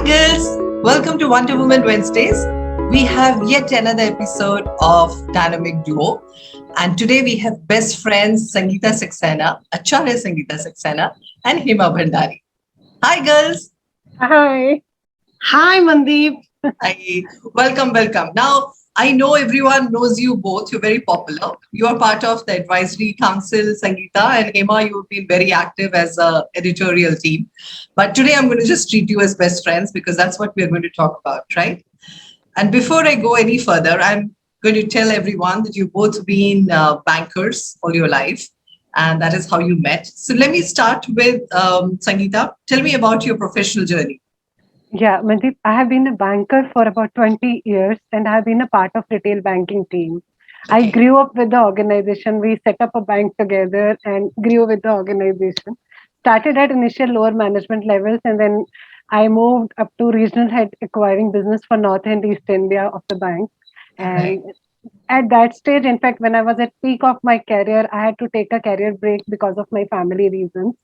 girls, welcome to Wonder Woman Wednesdays. We have yet another episode of Dynamic Duo, and today we have best friends Sangeeta Saxena, Acharya Sangeeta Saxena, and Hima Bhandari. Hi, girls. Hi. Hi, Mandeep. Hi. Welcome. Now, I know everyone knows you both. You're very popular. You are part of the advisory council, Sangeeta, and Hima, you've been very active as a editorial team. But today I'm going to just treat you as best friends because that's what we're going to talk about, right? And before I go any further, I'm going to tell everyone that you've both been bankers all your life, and that is how you met. So let me start with Sangeeta. Tell me about your professional journey. Yeah, Mandeep, I have been a banker for about 20 years and I have been a part of retail banking team. I Okay. grew up with the organization. We set up a bank together and grew with the organization. Started at initial lower management levels and then I moved up to regional head acquiring business for North and East India of the bank. All right. And at that stage, in fact, when I was at peak of my career, I had to take a career break because of my family reasons.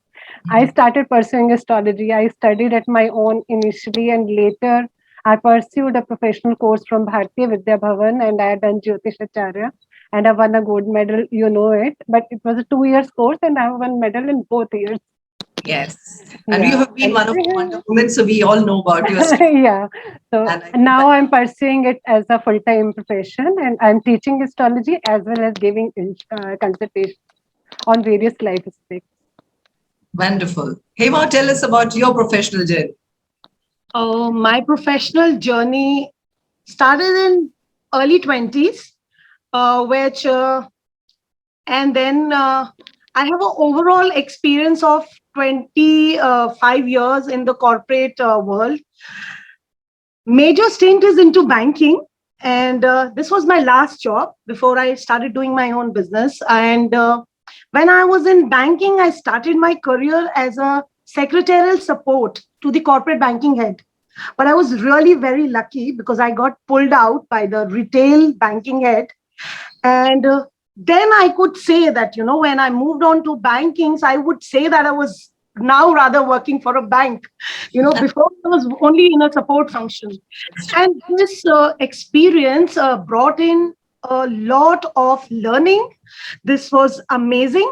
I Mhm. started pursuing astrology. I studied at my own initially, and later I pursued a professional course from Bharatiya Vidya Bhavan, and I had done Jyotish Acharya, and I won a gold medal. You know it, but it was a 2 years course, and I won medal in both years. Yes. And you Yeah, have been one of the Wonder Women, so we all know about your story. yeah. So And I think that now I'm pursuing it as a full-time profession, and I'm teaching astrology as well as giving consultations on various life aspects. wonderful. Hema, tell us about your professional journey. My professional journey started in early 20s, which and then I have an overall experience of 25 years in the corporate world. Major stint is into banking, and this was my last job before I started doing my own business. And when I was in banking, I started my career as a secretarial support to the corporate banking head. But I was really very lucky because I got pulled out by the retail banking head. And then I could say that, when I moved on to bankings, I would say that I was now rather working for a bank. Before I was only in a support function. And this experience brought in a lot of learning. This was amazing.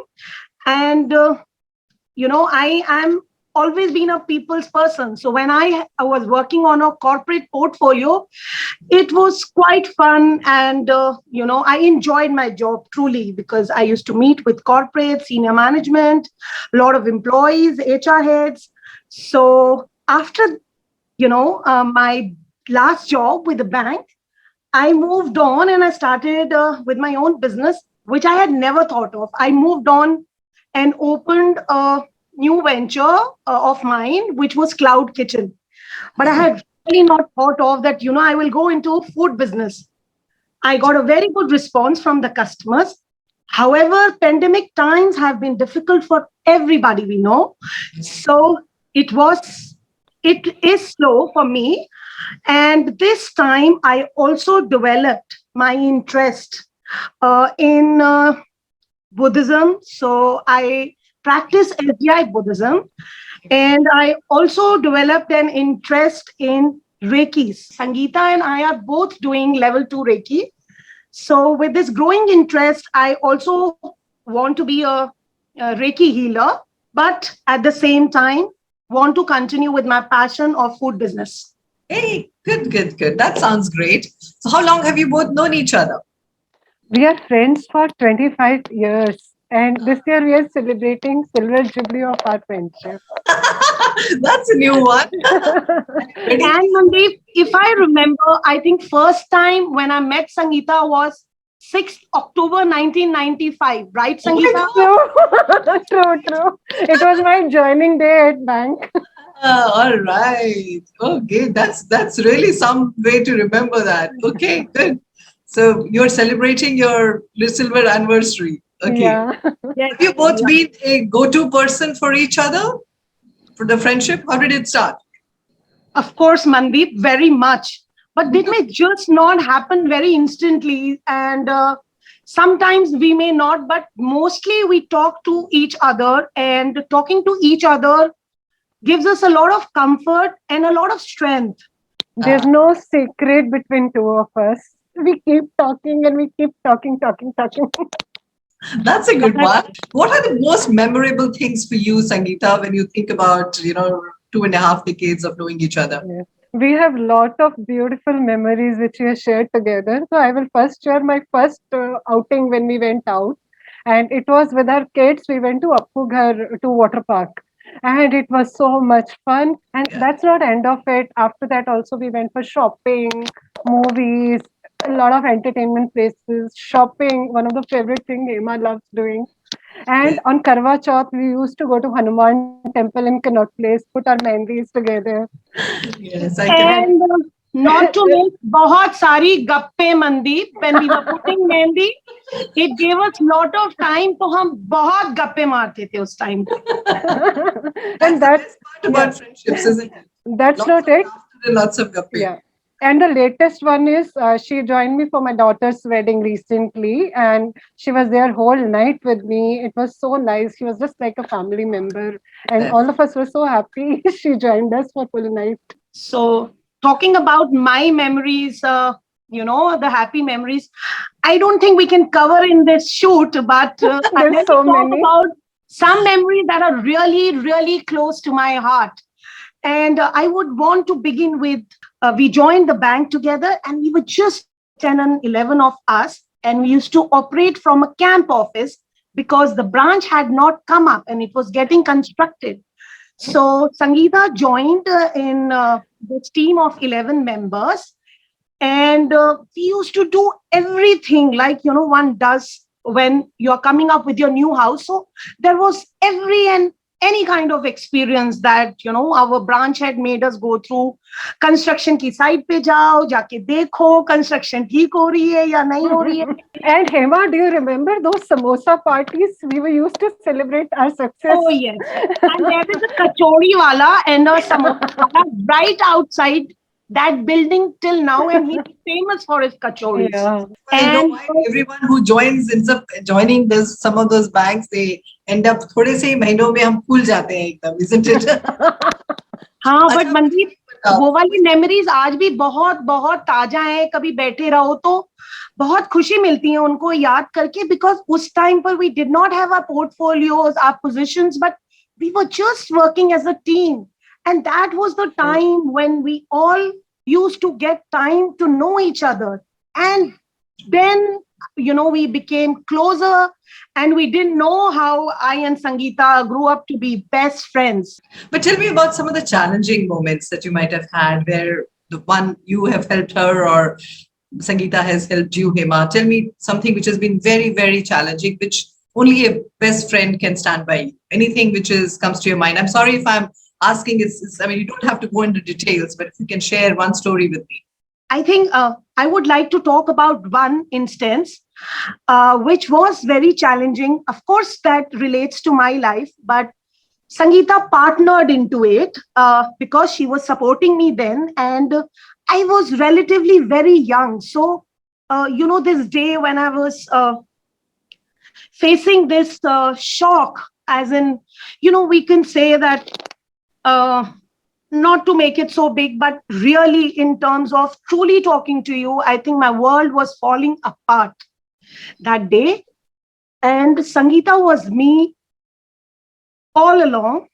And I am always been a people's person. So when I was working on a corporate portfolio, it was quite fun. And I enjoyed my job truly because I used to meet with corporate senior management, a lot of employees, HR heads. So after my last job with the bank, I moved on and I started with my own business, which I had never thought of. I moved on and opened a new venture of mine, which was Cloud Kitchen. But I had really not thought of that, I will go into food business. I got a very good response from the customers. However, pandemic times have been difficult for everybody we know. So it was, it is slow for me. And this time I also developed my interest in Buddhism. So I practice SDI Buddhism. And I also developed an interest in Reiki. Sangeeta and I are both doing level 2 Reiki. So, with this growing interest, I also want to be a Reiki healer, but at the same time, want to continue with my passion of food business. Hey, good. That sounds great. So, how long have you both known each other? We are friends for 25 years, and this year we are celebrating silver jubilee of our friendship. That's a new one. Ready? And Mandeep, if I remember, I think first time when I met Sangeeta was 6th October 1995, right, Oh my Sangeeta? God. True. It was my joining day at bank. All right. Okay, that's really some way to remember that. Okay, good. So you're celebrating your silver anniversary. Okay. Yeah. Yes. Have you both been a go-to person for each other for the friendship? How did it start? Of course, Mandeep, very much. But it may just not happen very instantly. And sometimes we may not, but mostly we talk to each other. And talking to each other gives us a lot of comfort and a lot of strength. There's no secret between two of us. We keep talking and we keep talking. That's a good one. What are the most memorable things for you, Sangeeta, when you think about, 2.5 decades of knowing each other? Yes. We have lot of beautiful memories which we have shared together. So I will first share my first outing when we went out, and it was with our kids. We went to Appu Ghar to water park, and it was so much fun. And Yeah. that's not end of it. After that, also we went for shopping, movies, a lot of entertainment places, shopping. One of the favorite thing Hema loves doing. And on Karwa Chauth, we used to go to Hanuman Temple in Connaught Place, put our mehendis together. Yes, I can. And not to make बहुत सारी गप्पे मंदी, when we were putting mehendi, it gave us lot of time, तो हम बहुत गप्पे मारते थे उस time पे. And That's the that, best part about friendships, isn't it? that's Lots not of it. laughter and lots of gappe. Yeah. And the latest one is she joined me for my daughter's wedding recently, and she was there whole night with me. It was so nice. She was just like a family member, and all of us were so happy she joined us for full night. So talking about my memories, the happy memories, I don't think we can cover in this shoot, but I'd There's like so to talk many. about some memories that are really, really close to my heart. And I would want to begin with, we joined the bank together and we were just 10 and 11 of us. And we used to operate from a camp office because the branch had not come up and it was getting constructed. So Sangeeta joined in this team of 11 members. And we used to do everything like, one does when you're coming up with your new house. So there was every and any kind of experience that, our branch had made us go through. Construction ki side pe jao, jaake dekho, construction theek ho rahi hai ya nahi ho rahi hai. And Hema, do you remember those samosa parties? We were used to celebrate our success. Oh, yes. And there is a kachori wala and a samosa wala right outside that building till now, and he's famous for his kachoris. Yeah. I know And why everyone who joins ends up joining some of those banks. They end up थोड़े से ही महीनों में हम भूल जाते हैं एकदम, isn't it? हाँ, but अच्छा, मनदीप, बताओ। वो वाली मेमोरीज आज भी बहुत बहुत ताजा है. कभी बैठे रहो तो बहुत खुशी मिलती है उनको याद करके, because उस टाइम पर we did not have our portfolios, our positions, but we were just working as a team. And that was the time when we all used to get time to know each other. And then, we became closer and we didn't know how I and Sangeeta grew up to be best friends. But tell me about some of the challenging moments that you might have had where the one you have helped her or Sangeeta has helped you, Hema. Tell me something which has been very, very challenging, which only a best friend can stand by you. Anything which comes to your mind. I'm sorry if I'm asking, you don't have to go into details, but if you can share one story with me. I think I would like to talk about one instance which was very challenging. Of course, that relates to my life, but Sangeeta partnered into it because she was supporting me then, and I was relatively very young. So, this day when I was facing this shock, as in, we can say that not to make it so big, but really in terms of truly talking to you, I think my world was falling apart that day. And Sangeeta was me all along.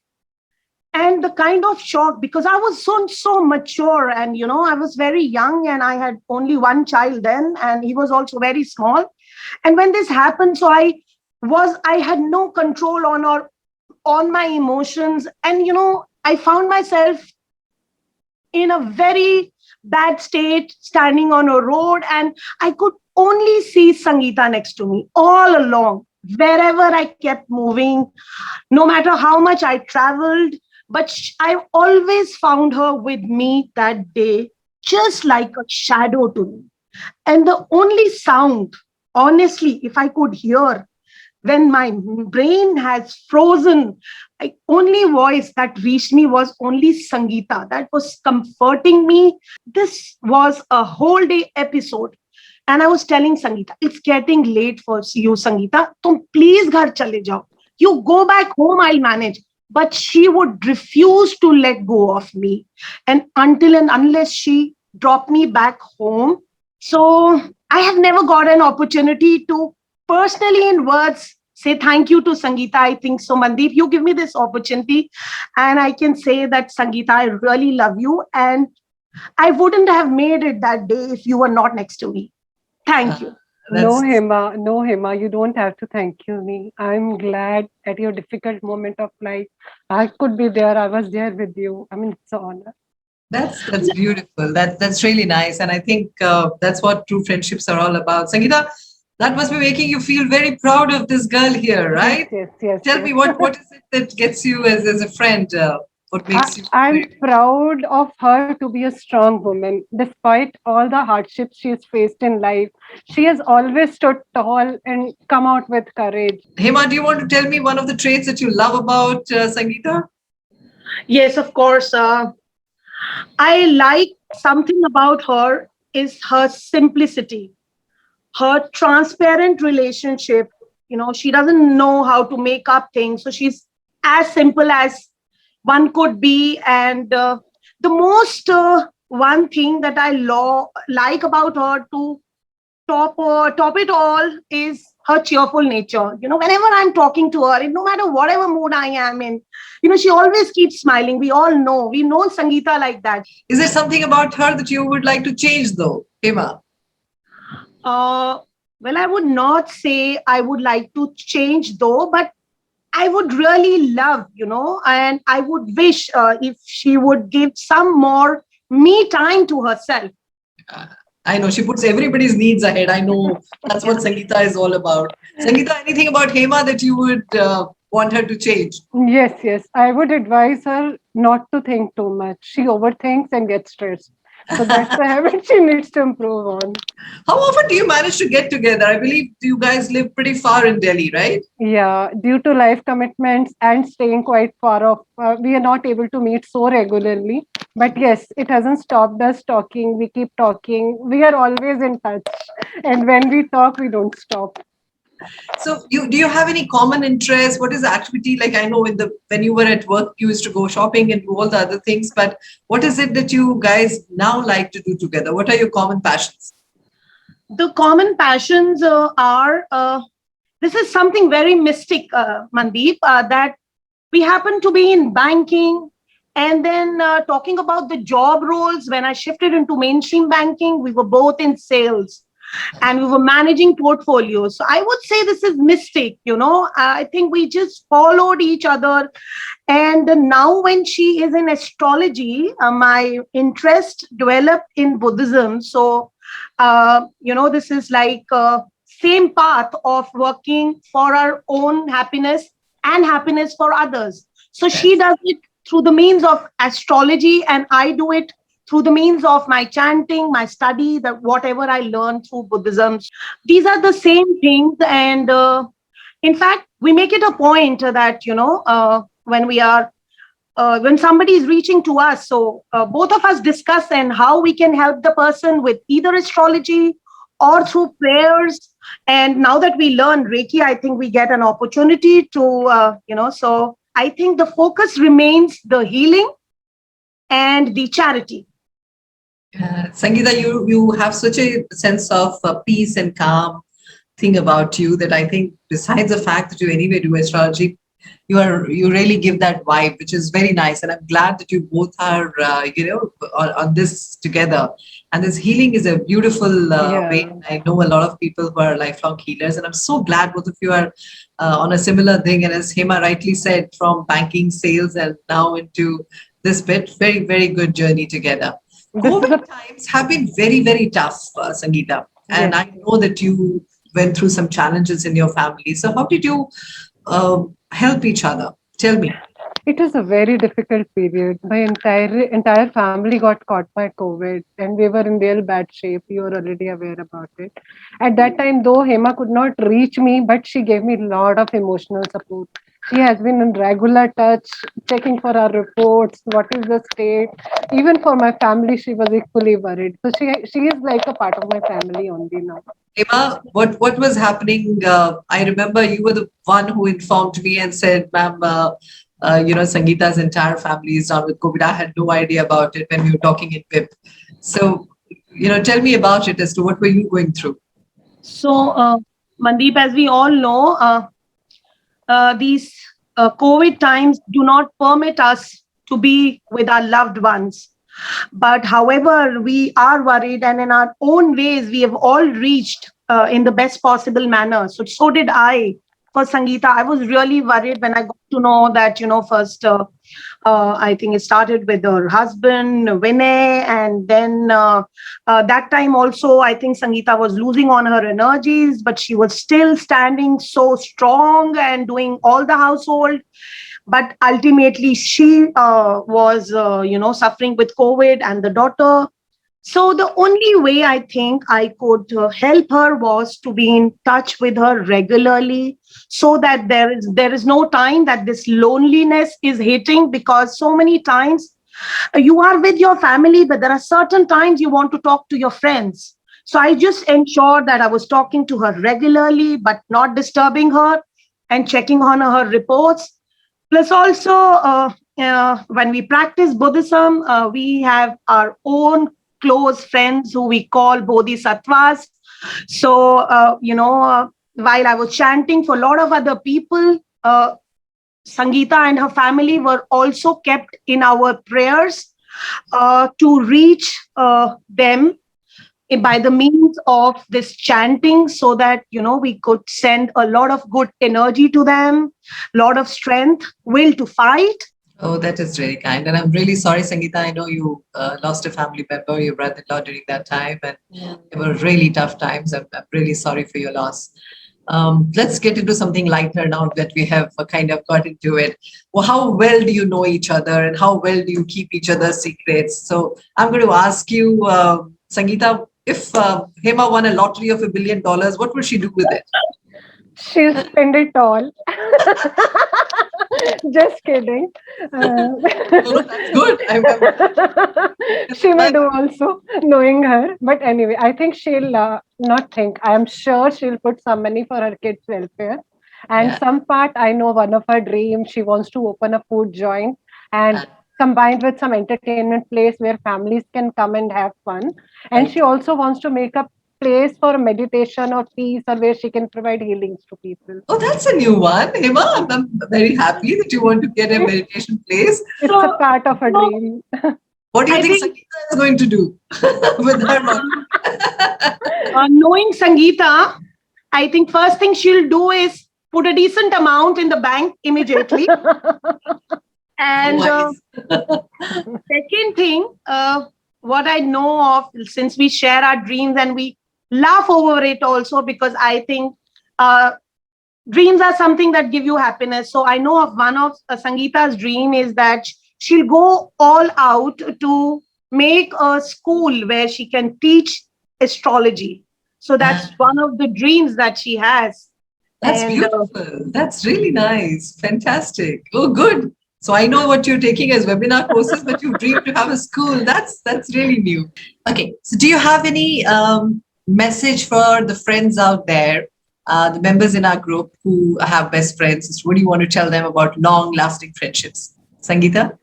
And the kind of shock, because I was so mature and, I was very young and I had only one child then, and he was also very small. And when this happened, so I had no control on my emotions. And, I found myself in a very bad state, standing on a road, and I could only see Sangeeta next to me all along, wherever I kept moving, no matter how much I traveled. But I always found her with me that day, just like a shadow to me. And the only sound, honestly, if I could hear, when my brain has frozen, only voice that reached me was only Sangeeta. That was comforting me. This was a whole day episode. And I was telling Sangeeta, it's getting late for you, Sangeeta. Tum please ghar chale jao. You go back home, I'll manage. but she would refuse to let go of me. And until and unless she dropped me back home. So I have never got an opportunity to personally, in words, say thank you to Sangeeta. I think so, Mandeep, you give me this opportunity, and I can say that Sangeeta, I really love you, and I wouldn't have made it that day if you were not next to me. Thank you. No, That's Hema, no, Hema, you don't have to thank you me. I'm glad at your difficult moment of life. I could be there. I was there with you. I mean, it's an honor. that's beautiful. That's really nice, and I think that's what true friendships are all about. Sangeeta, that must be making you feel very proud of this girl here, Yes, right? yes, yes, Tell yes. me what is it that gets you as a friend? What makes you I'm very proud of her to be a strong woman. Despite all the hardships she has faced in life, she has always stood tall and come out with courage. Hema, do you want to tell me one of the traits that you love about Sangeeta? Yes, of course. I like something about her is her simplicity, her transparent relationship. She doesn't know how to make up things. So she's as simple as one could be. And the most one thing that I like about her to top it all is her cheerful nature. Whenever I'm talking to her, and no matter whatever mood I am in, she always keeps smiling. We know Sangeeta like that. Is there something about her that you would like to change, though, Hema? Uh, well, I would not say I would like to change though, but I would really love, and I would wish if she would give some more me time to herself. Uh, I know she puts everybody's needs ahead. I know that's what Sangeeta is all about. Sangeeta, anything about Hema that you would want her to change? Yes, yes. I would advise her not to think too much. She overthinks and gets stressed. So that's the habit she needs to improve on. How often do you manage to get together? I believe you guys live pretty far in Delhi, right? Yeah, due to life commitments and staying quite far off, we are not able to meet so regularly. But yes, it hasn't stopped us talking. We keep talking. We are always in touch. And when we talk, we don't stop. So, do you have any common interests? What is the activity like? I know when you were at work, you used to go shopping and do all the other things. But what is it that you guys now like to do together? What are your common passions? The common passions are this is something very mystic, Mandeep, that we happen to be in banking. And then talking about the job roles, when I shifted into mainstream banking, we were both in sales and we were managing portfolios. So I would say this is mystic. I think we just followed each other. And now, when she is in astrology, my interest developed in Buddhism. So, this is like same path of working for our own happiness and happiness for others. So she Yes. does it through the means of astrology, and I do it through the means of my chanting, my study, that whatever I learn through Buddhism. These are the same things, and in fact, we make it a point that when we are when somebody is reaching to us, so both of us discuss and how we can help the person with either astrology or through prayers. And now that we learn Reiki, I think we get an opportunity to, so I think the focus remains the healing and the charity. Sangeeta, you have such a sense of peace and calm thing about you that I think, besides the fact that you anyway do astrology, you really give that vibe, which is very nice. And I'm glad that you both are on this together. And this healing is a beautiful way. Yeah. I know a lot of people who are lifelong healers, and I'm so glad both of you are on a similar thing. And as Hema rightly said, from banking, sales, and now into this bit, very, very good journey together. This is a COVID times have been very, very tough, Sangeeta. And yes. I know that you went through some challenges in your family. So, how did you help each other? Tell me. It was a very difficult period. My entire family got caught by COVID, and we were in real bad shape. You are already aware about it. At that time, though Hema could not reach me, but she gave me a lot of emotional support. She has been in regular touch, checking for our reports, what is the state. Even for my family, she was equally worried. So she is like a part of my family only now. Emma, what was happening? I remember you were the one who informed me and said, "Ma'am, Sangeeta's entire family is down with COVID. I had no idea about it when we were talking in VIP. So, tell me about it as to what were you going through? So, Mandeep, as we all know, these COVID times do not permit us to be with our loved ones. But however, we are worried, and in our own ways, we have all reached in the best possible manner. So did I. For Sangeeta, I was really worried when I got to know that, first, I think it started with her husband, Vinay, and then that time also, I think Sangeeta was losing on her energies, but she was still standing so strong and doing all the household. But ultimately, she was, suffering with COVID and the daughter. So the only way I think I could help her was to be in touch with her regularly, so that there is no time that this loneliness is hitting, because so many times you are with your family, but there are certain times you want to talk to your friends. So I just ensured that I was talking to her regularly, but not disturbing her, and checking on her reports. Plus, also, when we practice Buddhism, we have our own close friends who we call bodhisattvas. So, while I was chanting for a lot of other people, Sangeeta and her family were also kept in our prayers to reach them by the means of this chanting, so that we could send a lot of good energy to them, lot of strength, will to fight. Oh, that is really kind. And I'm really sorry, Sangeeta. I know you lost a family member, your brother-in-law, during that time, and they were really tough times. I'm really sorry for your loss. Let's get into something lighter now that we have kind of got into it. Well, how well do you know each other, and how well do you keep each other's secrets? So I'm going to ask you, Sangeeta, if Hema won a lottery of $1 billion, what would she do with it? She'll spend it all. Just kidding. Oh, that's good. She may do also, knowing her. But anyway, I think she'll not think. I am sure she'll put some money for her kids' welfare. And Yeah. some part, I know one of her dreams, she wants to open a food joint, and combined with some entertainment place where families can come and have fun. And she also wants to make a place for meditation or peace, or where she can provide healings to people. Oh, that's a new one, Hema. I'm very happy that you want to get a meditation place. It's a part of her dream. What do you I think think- Sangeeta is going to do with her money? Knowing Sangeeta, I think first thing she'll do is put a decent amount in the bank immediately. And Wise. second thing, what I know of, since we share our dreams and we laugh over it also, because I think dreams are something that give you happiness. So I know of one of Sangeeta's dream is that she'll go all out to make a school where she can teach astrology. So that's one of the dreams that she has. That's And, beautiful. That's really nice. Fantastic. Oh, good. So I know what you're taking as webinar courses, but you dream to have a school. That's really new. Okay. So do you have any message for the friends out there, the members in our group who have best friends? What do you want to tell them about long-lasting friendships? Sangeeta?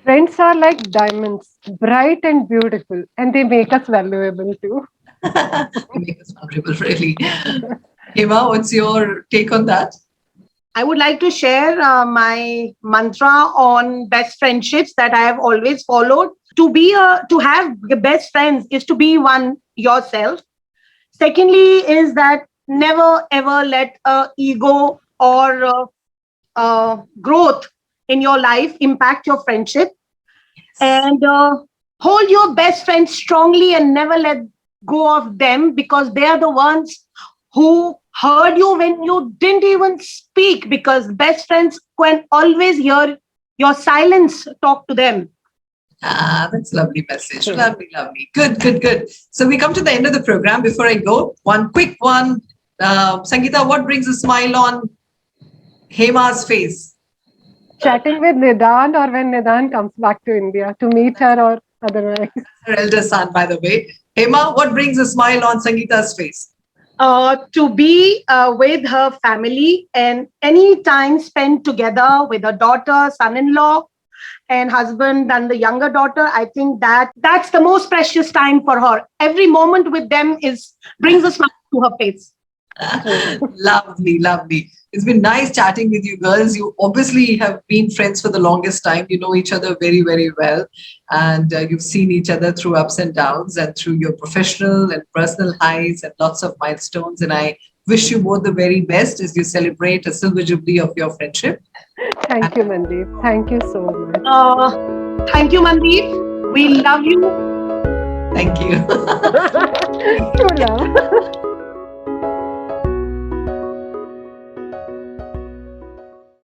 Friends are like diamonds, bright and beautiful, and they make us valuable too. You make us vulnerable, really. Hema, what's your take on that? I would like to share my mantra on best friendships that I have always followed. To have the best friends is to be one yourself. Secondly, is that never ever let ego or growth in your life impact your friendship. And hold your best friends strongly and never let go of them, because they are the ones who heard you when you didn't even speak, because best friends can always hear your silence talk to them. Ah, that's a lovely message. Lovely, lovely. Good, good, good. So we come to the end of the program. Before I go, one quick one. Sangeeta, what brings a smile on Hema's face? Chatting with Nidan, or when Nidan comes back to India to meet her or otherwise. Her elder son, by the way. Hema, what brings a smile on Sangeeta's face? To be with her family and any time spent together with her daughter, son-in-law, and husband and the younger daughter. I think that's the most precious time for her. Every moment with them is brings a smile to her face. Lovely, lovely. It's been nice chatting with you girls. You obviously have been friends for the longest time. You know each other very, very well. And you've seen each other through ups and downs and through your professional and personal highs and lots of milestones. And I wish you both the very best as you celebrate a silver jubilee of your friendship. Thank you, Mandeep. Thank you so much. Thank you, Mandeep. We love you. Thank you. True love.